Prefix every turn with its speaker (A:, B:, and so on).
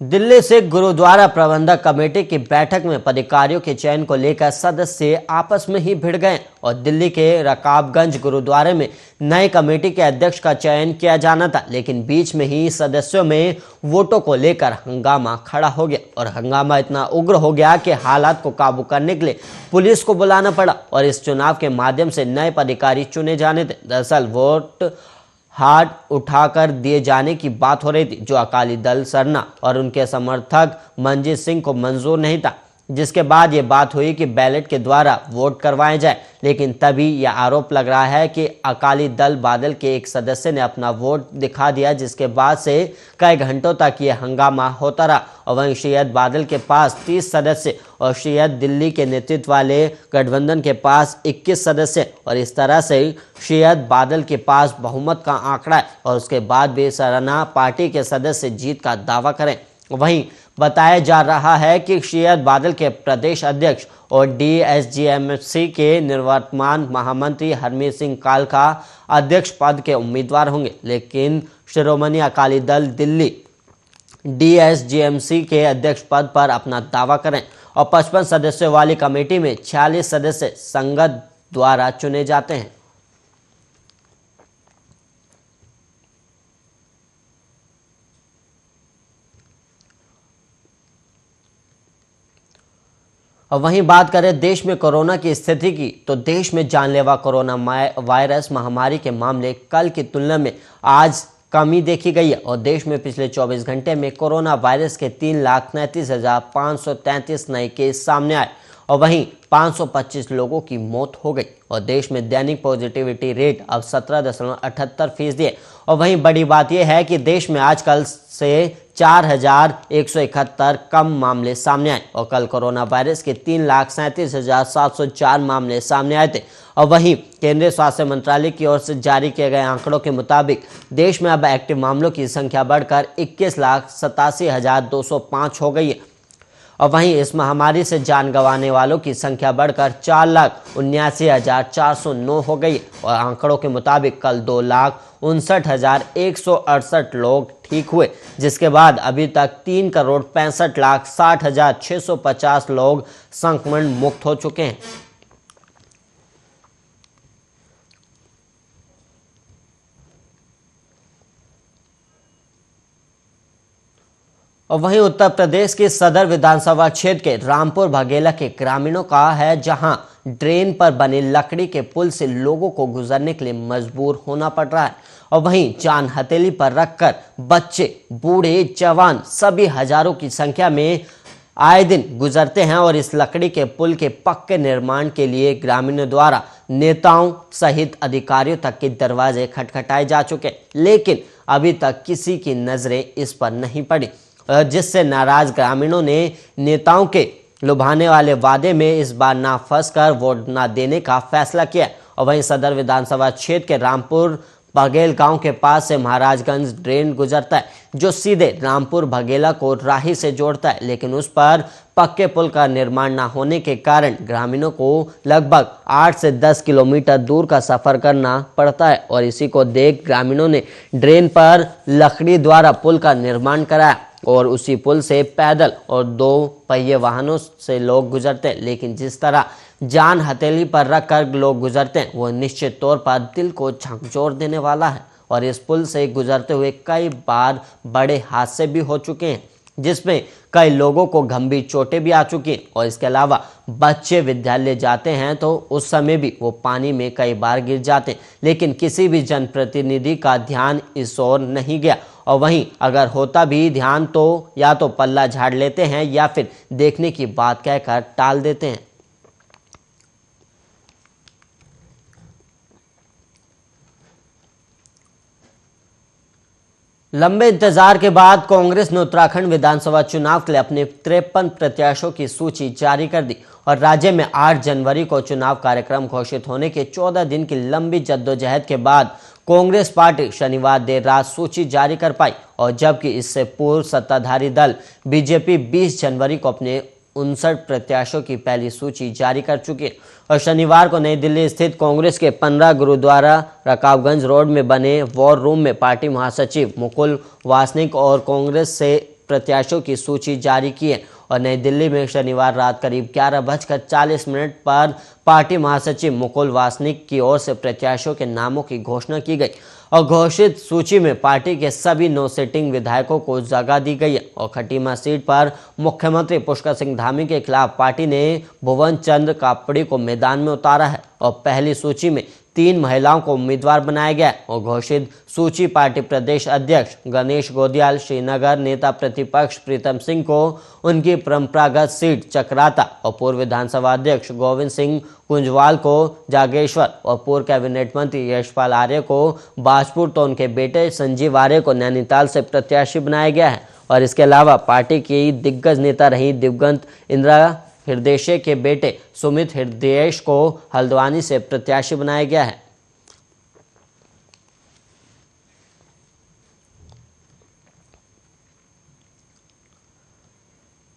A: दिल्ली सिख गुरुद्वारा प्रबंधक कमेटी की बैठक में पदाधिकारियों के चयन को लेकर सदस्य आपस में ही भिड़ गए और दिल्ली के रकाबगंज गुरुद्वारे में नए कमेटी के अध्यक्ष का चयन किया जाना था, लेकिन बीच में ही सदस्यों में वोटों को लेकर हंगामा खड़ा हो गया और हंगामा इतना उग्र हो गया कि हालात को काबू करने के लिए पुलिस को बुलाना पड़ा और इस चुनाव के माध्यम से नए पदाधिकारी चुने जाने थे। दरअसल वोट हाथ उठाकर दिए जाने की बात हो रही थी, जो अकाली दल सरना और उनके समर्थक मनजीत सिंह को मंजूर नहीं था, जिसके बाद ये बात हुई कि बैलेट के द्वारा वोट करवाए जाए। लेकिन तभी यह आरोप लग रहा है कि अकाली दल बादल के एक सदस्य ने अपना वोट दिखा दिया, जिसके बाद से कई घंटों तक ये हंगामा होता रहा। और वहीं शैयद बादल के पास 30 सदस्य और शैयद दिल्ली के नेतृत्व वाले गठबंधन के पास 21 सदस्य और इस तरह से शैयद बादल के पास बहुमत का आंकड़ा है और उसके बाद भी सरना पार्टी के सदस्य जीत का दावा करें। वहीं बताया जा रहा है कि शैयद बादल के प्रदेश अध्यक्ष और DSGMC के निवर्तमान महामंत्री हरमीत सिंह कालका अध्यक्ष पद के उम्मीदवार होंगे, लेकिन शिरोमणि अकाली दल दिल्ली DSGMC के अध्यक्ष पद पर अपना दावा करें और 55 सदस्यों वाली कमेटी में 46 सदस्य संगत द्वारा चुने जाते हैं। और वहीं बात करें देश में कोरोना की स्थिति की, तो देश में जानलेवा कोरोना वायरस महामारी के मामले कल की तुलना में आज कमी देखी गई है और देश में पिछले 24 घंटे में कोरोना वायरस के 3,33,533 नए केस सामने आए और वहीं 525 लोगों की मौत हो गई और देश में दैनिक पॉजिटिविटी रेट अब 17.78% है। और वहीं बड़ी बात यह है कि देश में आजकल से 4,171 कम मामले सामने आए और कल कोरोना वायरस के 3,37,704 मामले सामने आए थे। और वहीं केंद्रीय स्वास्थ्य मंत्रालय की ओर से जारी किए गए आंकड़ों के मुताबिक देश में अब एक्टिव मामलों की संख्या बढ़कर 21,87,205 हो गई है और वहीं इस महामारी से जान गंवाने वालों की संख्या बढ़कर 4,79,409 हो गई और आंकड़ों के मुताबिक कल 2,59,168 लोग ठीक हुए, जिसके बाद अभी तक 3,65,60,650 लोग संक्रमण मुक्त हो चुके हैं। और वहीं उत्तर प्रदेश के सदर विधानसभा क्षेत्र के रामपुर बघेला के ग्रामीणों का है, जहां ड्रेन पर बने लकड़ी के पुल से लोगों को गुजरने के लिए मजबूर होना पड़ रहा है और वहीं जान हथेली पर रखकर बच्चे, बूढ़े, जवान सभी हजारों की संख्या में आए दिन गुजरते हैं और इस लकड़ी के पुल के पक्के निर्माण के लिए ग्रामीणों द्वारा नेताओं सहित अधिकारियों तक के दरवाजे खटखटाए जा चुके, लेकिन अभी तक किसी की नजरें इस पर नहीं पड़ी, जिससे नाराज ग्रामीणों ने नेताओं के लुभाने वाले वादे में इस बार ना फंसकर वोट ना देने का फैसला किया। और वहीं सदर विधानसभा क्षेत्र के रामपुर बघेल गांव के पास से महाराजगंज ड्रेन गुजरता है, जो सीधे रामपुर बघेला को राही से जोड़ता है, लेकिन उस पर पक्के पुल का निर्माण न होने के कारण ग्रामीणों को लगभग 8 से 10 किलोमीटर दूर का सफर करना पड़ता है और इसी को देख ग्रामीणों ने ड्रेन पर लकड़ी द्वारा पुल का निर्माण कराया और उसी पुल से पैदल और 2 पहिए वाहनों से लोग गुजरते हैं, लेकिन जिस तरह जान हथेली पर रखकर लोग गुजरते हैं वो निश्चित तौर पर दिल को झकझोर देने वाला है। और इस पुल से गुजरते हुए कई बार बड़े हादसे भी हो चुके हैं, जिसमें कई लोगों को गंभीर चोटें भी आ चुकी हैं और इसके अलावा बच्चे विद्यालय जाते हैं तो उस समय भी वो पानी में कई बार गिर जाते हैं, लेकिन किसी भी जनप्रतिनिधि का ध्यान इस ओर नहीं गया और वहीं अगर होता भी ध्यान तो या तो पल्ला झाड़ लेते हैं या फिर देखने की बात कहकर टाल देते हैं। लंबे इंतजार के बाद कांग्रेस ने उत्तराखंड विधानसभा चुनाव के लिए अपने 53 प्रत्याशियों की सूची जारी कर दी और राज्य में 8 जनवरी को चुनाव कार्यक्रम घोषित होने के 14 दिन की लंबी जद्दोजहद के बाद कांग्रेस पार्टी शनिवार देर रात सूची जारी कर पाई और जबकि इससे पूर्व सत्ताधारी दल बीजेपी 20 जनवरी को अपने 59 प्रत्याशियों की पहली सूची जारी कर चुकी है और शनिवार को नई दिल्ली स्थित कांग्रेस के 15 गुरुद्वारा रकाबगंज रोड में बने वॉर रूम में पार्टी महासचिव मुकुल वासनिक और कांग्रेस से प्रत्याशियों की सूची जारी की है। और नई दिल्ली में शनिवार रात करीब 11:40 पर पार्टी महासचिव मुकुल वासनिक की ओर से प्रत्याशियों के नामों की घोषणा की गई और घोषित सूची में पार्टी के सभी 9 सिटिंग विधायकों को जगह दी गई है। और खटीमा सीट पर मुख्यमंत्री पुष्कर सिंह धामी के खिलाफ पार्टी ने भुवन चंद्र कापड़ी को मैदान में उतारा है और पहली सूची में 3 महिलाओं को उम्मीदवार बनाया गया है। और घोषित सूची पार्टी प्रदेश अध्यक्ष गणेश गोदियाल, श्रीनगर नेता प्रतिपक्ष प्रीतम सिंह को उनकी परंपरागत सीट चकराता और पूर्व विधानसभा अध्यक्ष गोविंद सिंह कुंजवाल को जागेश्वर और पूर्व कैबिनेट मंत्री यशपाल आर्य को बाजपुर तो उनके बेटे संजीव आर्य को नैनीताल से प्रत्याशी बनाया गया है। और इसके अलावा पार्टी की दिग्गज नेता रही दिवंगत इंदिरा हृदय के बेटे सुमित हृदयेश को हल्द्वानी से प्रत्याशी बनाया गया है।